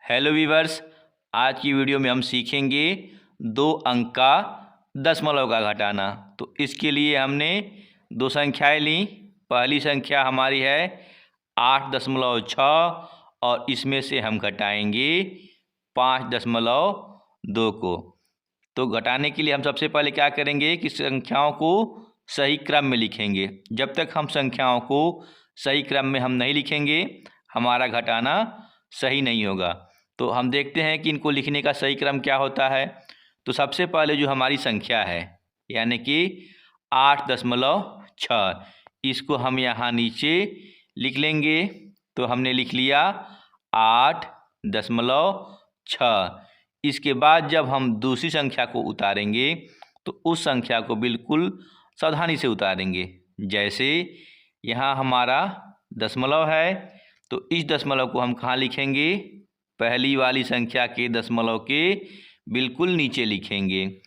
Hello viewers, आज की video में हम सीखेंगे 2 अंक का दशमलव का घटाना। तो इसके लिए हमने 2 संख्याएं ली। पहली संख्या हमारी है 8.6 और इसमें से हम घटाएंगे 5.2 को। तो घटाने के लिए हम सबसे पहले क्या करेंगे कि संख्याओं को सही क्रम में लिखेंगे। जब तक हम संख्याओं को सही क्रम में हम नहीं लिखेंगे हमारा घटाना सही नहीं होगा। तो हम देखते हैं कि इनको लिखने का सही क्रम क्या होता है। तो सबसे पहले जो हमारी संख्या है यानी कि 8.6, इसको हम यहाँ नीचे लिख लेंगे। तो हमने लिख लिया 8.6। इसके बाद जब हम दूसरी संख्या को उतारेंगे तो उस संख्या को बिल्कुल सावधानी से उतारेंगे। जैसे यहाँ हमारा दशमलव है तो इस दशमलव को हम कहाँ लिखेंगे? पहली वाली संख्या के दशमलव के बिल्कुल नीचे लिखेंगे।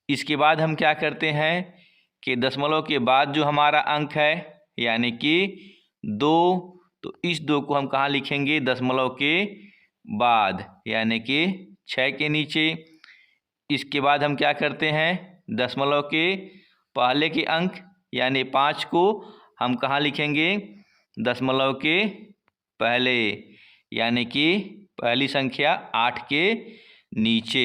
इसके बाद हम क्या करते हैं कि दशमलव के बाद जो हमारा अंक है यानी कि 2, तो इस 2 को हम कहाँ लिखेंगे? दशमलव के बाद यानी कि 6 के नीचे। इसके बाद हम क्या करते हैं? दशमलव के पहले के अंक यानी 5 को हम कहाँ लिखेंगे? दशमलव के पहले यानी कि पहली संख्या 8 के नीचे।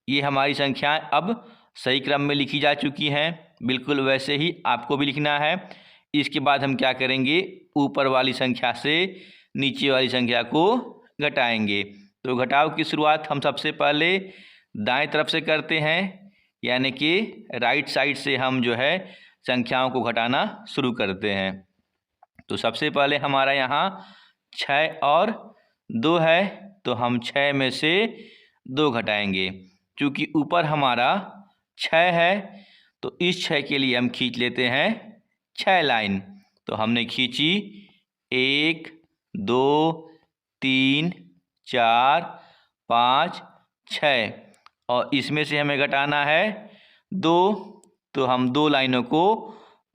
ये हमारी संख्याएं अब सही क्रम में लिखी जा चुकी हैं। बिल्कुल वैसे ही आपको भी लिखना है। इसके बाद हम क्या करेंगे? ऊपर वाली संख्या से नीचे वाली संख्या को घटाएंगे। तो घटाव की शुरुआत हम सबसे पहले दाएं तरफ से करते हैं यानी कि राइट साइड से हम जो है संख्याओं को घटाना शुरू करते हैं। तो सबसे पहले हमारा यहाँ 6 और 2 है तो हम 6 में से 2 घटाएंगे। क्योंकि ऊपर हमारा 6 है तो इस 6 के लिए हम खींच लेते हैं 6 लाइन। तो हमने खींची 1 2 3 4 5 6 और इसमें से हमें घटाना है 2। तो हम 2 लाइनों को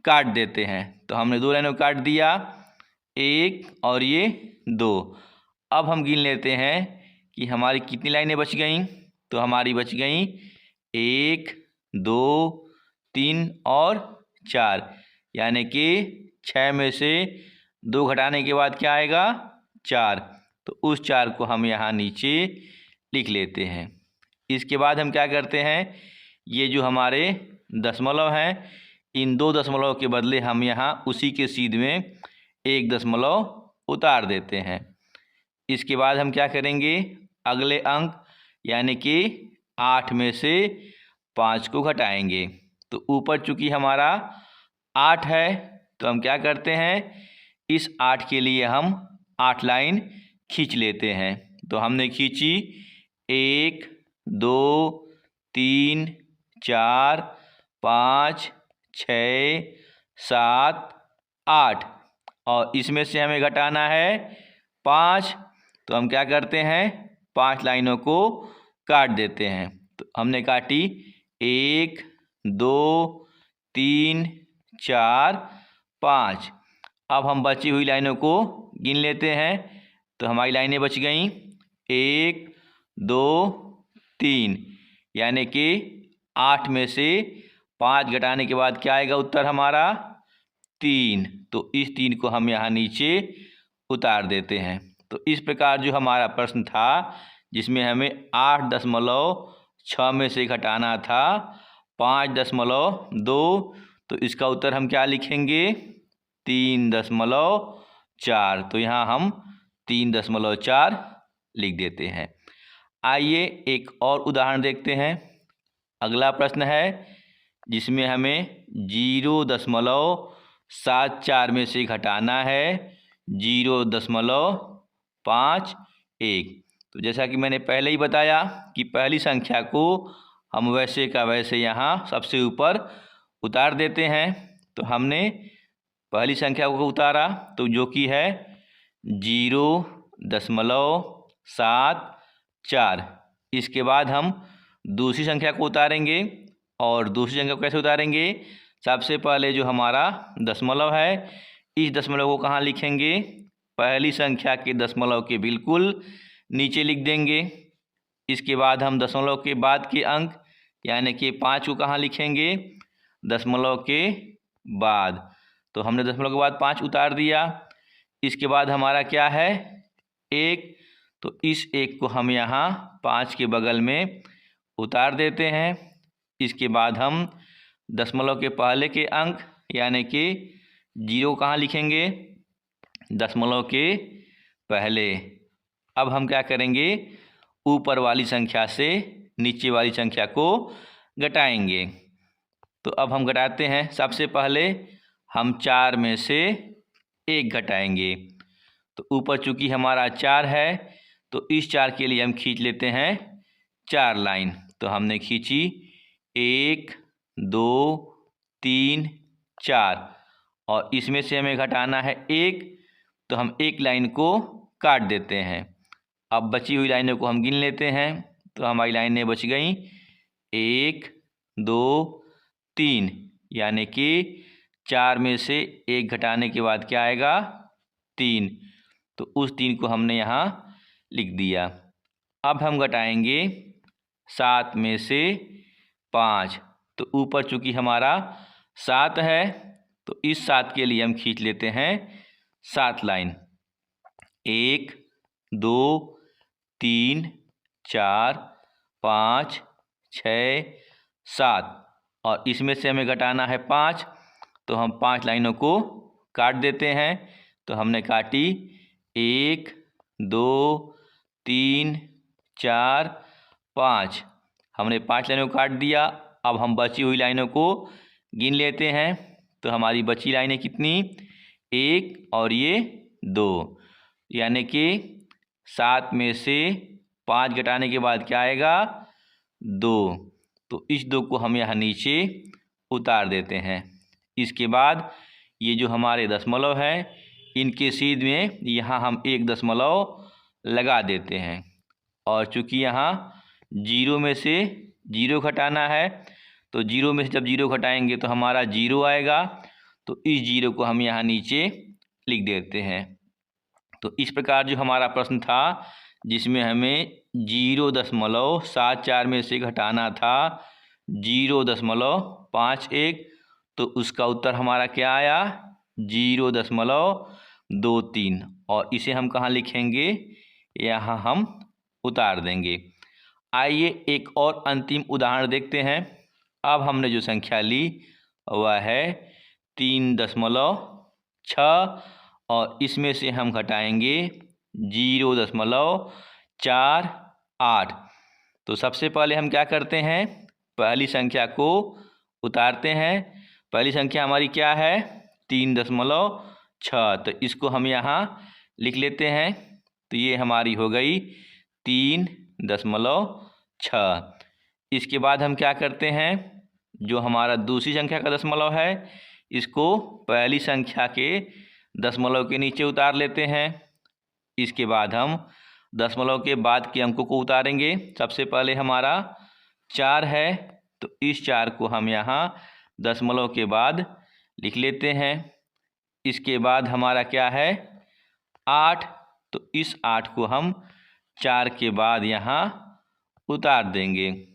काट देते हैं। तो हमने 2 लाइनों को काट दिया, 1 और ये 2। अब हम गिन लेते हैं कि हमारी कितनी लाइनें बच गईं। तो हमारी बच गईं 1 2 3 और 4 यानी कि 6 में से 2 घटाने के बाद क्या आएगा? 4। तो उस 4 को हम यहाँ नीचे लिख लेते हैं। इसके बाद हम क्या करते हैं? ये जो हमारे दशमलव हैं इन 2 दशमलव के बदले हम यहाँ उसी के सीध में 1 दशमलव उतार देते हैं। इसके बाद हम क्या करेंगे? अगले अंक यानी कि 8 में से 5 को घटाएंगे। तो ऊपर चूँकि हमारा 8 है तो हम क्या करते हैं? इस 8 के लिए हम 8 लाइन खींच लेते हैं। तो हमने खींची 1 2 3 4 5 6 7 8 और इसमें से हमें घटाना है 5। तो हम क्या करते हैं? 5 लाइनों को काट देते हैं। तो हमने काटी 1 2 3 4 5। अब हम बची हुई लाइनों को गिन लेते हैं। तो हमारी लाइनें बच गईं 1 2 3 यानी कि 8 में से 5 घटाने के बाद क्या आएगा उत्तर हमारा? 3। तो इस 3 को हम यहाँ नीचे उतार देते हैं। तो इस प्रकार जो हमारा प्रश्न था जिसमें हमें 8.6 में से घटाना था 5.2, तो इसका उत्तर हम क्या लिखेंगे? 3.4। तो यहाँ हम 3.4 लिख देते हैं। आइए एक और उदाहरण देखते हैं। अगला प्रश्न है जिसमें हमें 0.74 में से घटाना है 0.51। तो जैसा कि मैंने पहले ही बताया कि पहली संख्या को हम वैसे का वैसे यहाँ सबसे ऊपर उतार देते हैं। तो हमने पहली संख्या को उतारा तो जो कि है 0.74। इसके बाद हम दूसरी संख्या को उतारेंगे। और दूसरी संख्या को कैसे उतारेंगे? सबसे पहले जो हमारा दशमलव है इस दशमलव को कहाँ लिखेंगे? पहली संख्या के दशमलव के बिल्कुल नीचे लिख देंगे। इसके बाद हम दशमलव के बाद के अंक यानी कि 5 को कहाँ लिखेंगे, दशमलव के बाद। तो हमने दशमलव के बाद 5 उतार दिया। इसके बाद हमारा क्या है, 1। तो इस 1 को हम यहाँ 5 के बगल में उतार देते हैं। इसके बाद हम दशमलव के पहले के अंक यानी कि 0 कहाँ लिखेंगे, दशमलव के पहले। अब हम क्या करेंगे, ऊपर वाली संख्या से नीचे वाली संख्या को घटाएंगे। तो अब हम घटाते हैं। सबसे पहले हम 4 में से 1 घटाएंगे। तो ऊपर चूँकि हमारा 4 है तो इस 4 के लिए हम खींच लेते हैं 4 लाइन। तो हमने खींची 1 2 3 4 और इसमें से हमें घटाना है 1। तो हम 1 लाइन को काट देते हैं। अब बची हुई लाइनों को हम गिन लेते हैं। तो हमारी लाइनें बच गई 1 2 3, यानी कि 4 में से 1 घटाने के बाद क्या आएगा, 3। तो उस 3 को हमने यहाँ लिख दिया। अब हम घटाएंगे 7 में से 5। तो ऊपर चूँकि हमारा 7 है तो इस 7 के लिए हम खींच लेते हैं 7 लाइन। 1 2 3 4 5 6 7 और इसमें से हमें घटाना है 5। तो हम 5 लाइनों को काट देते हैं। तो हमने काटी 1 2 3 4 5, हमने 5 लाइनों को काट दिया। अब हम बची हुई लाइनों को गिन लेते हैं। तो हमारी बची लाइनें कितनी, 1 और ये 2, यानी कि 7 में से 5 घटाने के बाद क्या आएगा, 2। तो इस 2 को हम यहाँ नीचे उतार देते हैं। इसके बाद ये जो हमारे दशमलव हैं इनके सीध में यहाँ हम 1 दशमलव लगा देते हैं। और चूँकि यहाँ 0 में से 0 घटाना है तो 0 में से जब 0 घटाएंगे तो हमारा 0 आएगा। तो इस 0 को हम यहाँ नीचे लिख देते हैं। तो इस प्रकार जो हमारा प्रश्न था जिसमें हमें 0.74 में से घटाना था 0.51, तो उसका उत्तर हमारा क्या आया, 0.23। और इसे हम कहाँ लिखेंगे, यहाँ हम उतार देंगे। आइए एक और अंतिम उदाहरण देखते हैं। अब हमने जो संख्या ली वह है 3.6 और इसमें से हम घटाएंगे 0.48। तो सबसे पहले हम क्या करते हैं, पहली संख्या को उतारते हैं। पहली संख्या हमारी क्या है, 3.6। तो इसको हम यहाँ लिख लेते हैं। तो ये हमारी हो गई 3.6। इसके बाद हम क्या करते हैं, जो हमारा दूसरी संख्या का दशमलव है इसको पहली संख्या के दशमलव के नीचे उतार लेते हैं। इसके बाद हम दशमलव के बाद के अंकों को उतारेंगे। सबसे पहले हमारा 4 है तो इस 4 को हम यहाँ दशमलव के बाद लिख लेते हैं। इसके बाद हमारा क्या है, 8। तो इस 8 को हम 4 के बाद यहाँ उतार देंगे।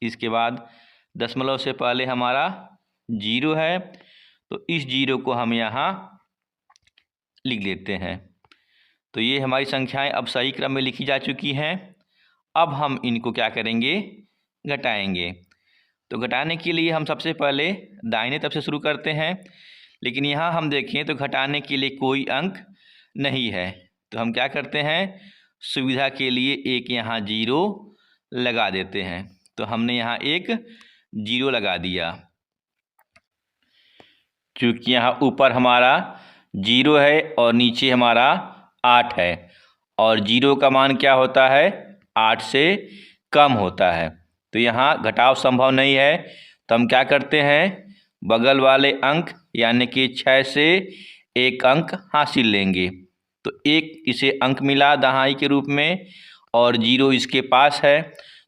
इसके बाद दशमलव से पहले हमारा 0 है तो इस 0 को हम यहाँ लिख लेते हैं। तो ये हमारी संख्याएं अब सही क्रम में लिखी जा चुकी हैं। अब हम इनको क्या करेंगे, घटाएंगे। तो घटाने के लिए हम सबसे पहले दाहिने तरफ से शुरू करते हैं, लेकिन यहाँ हम देखें तो घटाने के लिए कोई अंक नहीं है। तो हम क्या करते हैं, सुविधा के लिए एक यहाँ 0 लगा देते हैं। तो हमने यहाँ एक 0 लगा दिया। चूँकि यहाँ ऊपर हमारा 0 है और नीचे हमारा 8 है और 0 का मान क्या होता है, 8 से कम होता है। तो यहाँ घटाव संभव नहीं है। तो हम क्या करते हैं, बगल वाले अंक यानी कि 6 से एक अंक हासिल लेंगे। तो एक इसे अंक मिला दहाई के रूप में और 0 इसके पास है।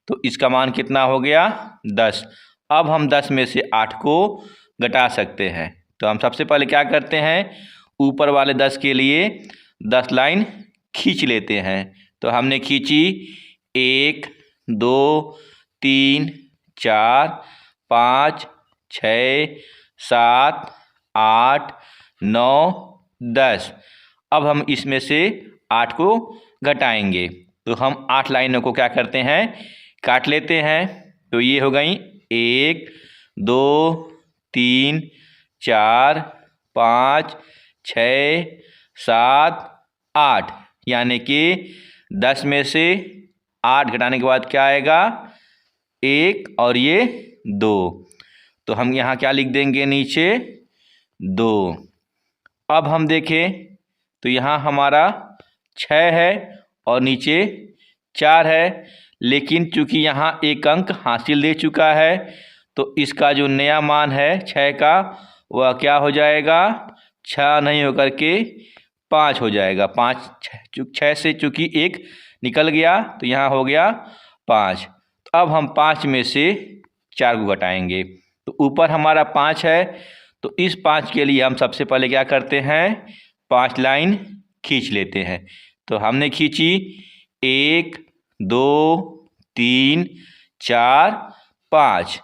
तो इसका मान कितना हो गया, 10। अब हम 10 में से 8 को घटा सकते हैं। तो हम सबसे पहले क्या करते हैं, ऊपर वाले 10 के लिए 10 लाइन खींच लेते हैं। तो हमने खींची 1 2 3 4 5 6 7 8 9 10। अब हम इसमें से 8 को घटाएंगे, तो हम 8 लाइनों को क्या करते हैं, काट लेते हैं। तो ये हो गई 1 2 3 4 5 6 7 8, यानी कि 10 में से 8 घटाने के बाद क्या आएगा, 1 और ये 2। तो हम यहाँ क्या लिख देंगे, नीचे 2। अब हम देखें तो यहाँ हमारा 6 है और नीचे 4 है, लेकिन चूंकि यहाँ एक अंक हासिल दे चुका है तो इसका जो नया मान है 6 का वह क्या हो जाएगा, 6 नहीं होकर के 5 हो जाएगा। 6 से चूंकि 1 निकल गया तो यहाँ हो गया 5। तो अब हम 5 में से 4 को घटाएंगे, तो ऊपर हमारा 5 है, तो इस 5 के लिए हम सबसे पहले क्या करते हैं, 5 लाइन खींच लेते हैं। तो हमने खींची 1 2 3 4 5।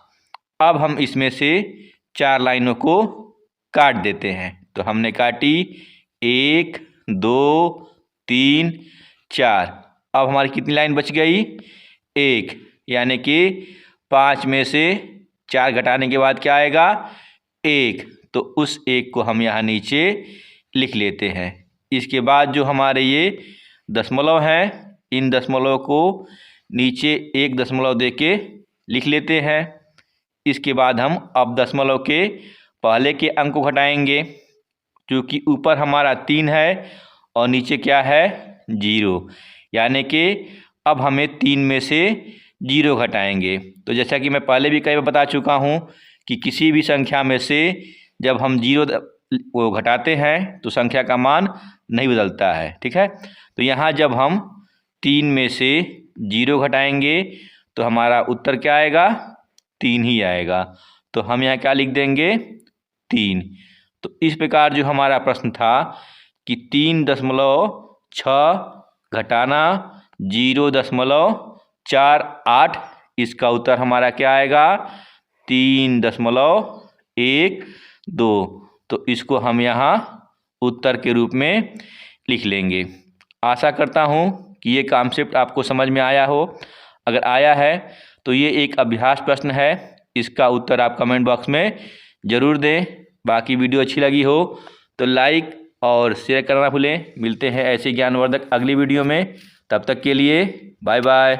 अब हम इसमें से 4 लाइनों को काट देते हैं। तो हमने काटी 1 2 3 4। अब हमारी कितनी लाइन बच गई, 1, यानी कि 5 में से 4 घटाने के बाद क्या आएगा, 1। तो उस 1 को हम यहाँ नीचे लिख लेते हैं। इसके बाद जो हमारे ये दशमलव हैं, इन दशमलव को नीचे 1 दशमलव दे के लिख लेते हैं। इसके बाद हम अब दशमलव के पहले के अंक को घटाएंगे, क्योंकि ऊपर हमारा 3 है और नीचे क्या है, 0, यानी कि अब हमें 3 में से 0 घटाएंगे। तो जैसा कि मैं पहले भी कई बार बता चुका हूँ कि किसी भी संख्या में से जब हम 0 वो घटाते हैं तो संख्या का मान नहीं बदलता है, ठीक है। तो यहाँ जब हम 3 में से 0 घटाएंगे तो हमारा उत्तर क्या आएगा, 3 ही आएगा। तो हम यहाँ क्या लिख देंगे, 3। तो इस प्रकार जो हमारा प्रश्न था कि 3.6 घटाना 0.48, इसका उत्तर हमारा क्या आएगा, 3.12। तो इसको हम यहाँ उत्तर के रूप में लिख लेंगे। आशा करता हूँ कि ये कॉन्सेप्ट आपको समझ में आया हो। अगर आया है तो ये एक अभ्यास प्रश्न है, इसका उत्तर आप कमेंट बॉक्स में ज़रूर दें। बाकी वीडियो अच्छी लगी हो तो लाइक और शेयर करना भूलें। मिलते हैं ऐसे ज्ञानवर्धक अगली वीडियो में, तब तक के लिए बाय बाय।